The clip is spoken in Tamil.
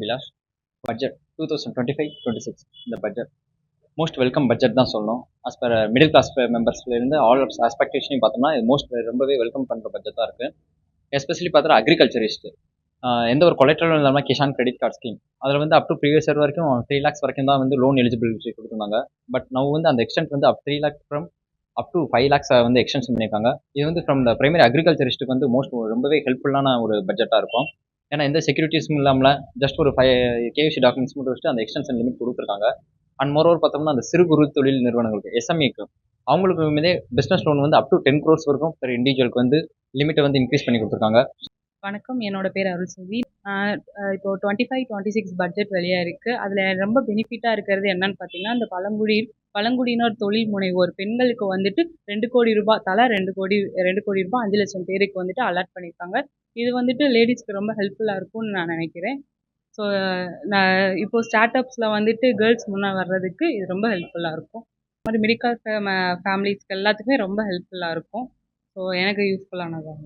விலாஸ் பட்ஜெட் 2025-26 இந்த பட்ஜெட் மோஸ்ட் வெல்கம் பட்ஜெட் தான் சொல்லணும். ஆஸ் பர் மிடில் கிளாஸ் மெம்பர்ஸ்லேருந்து ஆல் எக்ஸ்பெக்டேஷனையும் பார்த்தோம்னா இது ரொம்பவே வெல்கம் பண்ணுற பட்ஜெட் தான் இருக்குது. எஸ்பெஷலி பார்த்தா அக்ரிகல்ச்சரிஸ்ட் எந்த ஒரு கொலெக்டரும் இல்லாமல் கிஷான் கிரெடிட் கார்டு ஸ்கீம் அதில் வந்து அப் டு ப்ரீவியஸ் இயர் வரைக்கும் 3 lakhs வரைக்கும் தான் வந்து லோன் எலிஜிபிலிட்டி கொடுத்துருந்தாங்க. பட் நவ் வந்து அந்த எக்ஸ்டென்ட் வந்து 3 lakh from up to 5 lakhs வந்து எக்ஸ்டென்ஷன் பண்ணியிருக்காங்க. இது வந்து ஃப்ரம் த பிரைமரி அக்ரிகல்ச்சரிஸ்ட்டுக்கு வந்து ரொம்பவே ஹெல்ப்ஃபுல்லான ஒரு பட்ஜெட்டாக இருக்கும். ஏன்னா எந்த செக்யூரிட்டிஸும் இல்லாமல் ஜஸ்ட் ஒரு 5 கேவிசி டாக்குமெண்ட்ஸ் மட்டும் வச்சுட்டு அந்த எக்ஸ்டென்ஷன் லிமிட் கொடுத்துருக்காங்க. அண்ட் மோரோவர் பார்த்தோம்னா அந்த சிறு குறு தொழில் நிறுவனங்களுக்கு எஸ்எம்இக்கு அவங்களுக்கு பிஸ்னஸ் லோன் வந்து அப் டு 10 crores வரைக்கும் பெர் இண்டிவிஜுவலுக்கு வந்து லிமிட்டை வந்து இன்க்ரீஸ் பண்ணி கொடுத்துருக்காங்க. வணக்கம், என்னோட பேர் அருள்செல்வி. இப்போ 25-26 பட்ஜெட் வெளியாக இருக்குது. அதில் ரொம்ப பெனிஃபிட்டாக இருக்கிறது என்னன்னு பார்த்தீங்கன்னா, இந்த பழங்குடியினர் தொழில் முனைவோர் பெண்களுக்கு வந்துட்டு 2 கோடி ரூபாய் தலா 2 கோடி ரூபாய் 5 லட்சம் பேருக்கு வந்துட்டு அலாட் பண்ணியிருக்காங்க. இது வந்துட்டு லேடிஸ்க்கு ரொம்ப ஹெல்ப்ஃபுல்லாக இருக்கும்னு நான் நினைக்கிறேன். ஸோ நான் இப்போ ஸ்டார்ட் அப்ஸில் வந்துட்டு கேர்ள்ஸ் முன்னே வர்றதுக்கு இது ரொம்ப ஹெல்ப்ஃபுல்லாக இருக்கும். இது மாதிரி மிடில் கிளாஸ் ஃபேமிலிஸ்க்கு எல்லாத்துக்குமே ரொம்ப ஹெல்ப்ஃபுல்லாக இருக்கும். ஸோ எனக்கு யூஸ்ஃபுல்லானதாக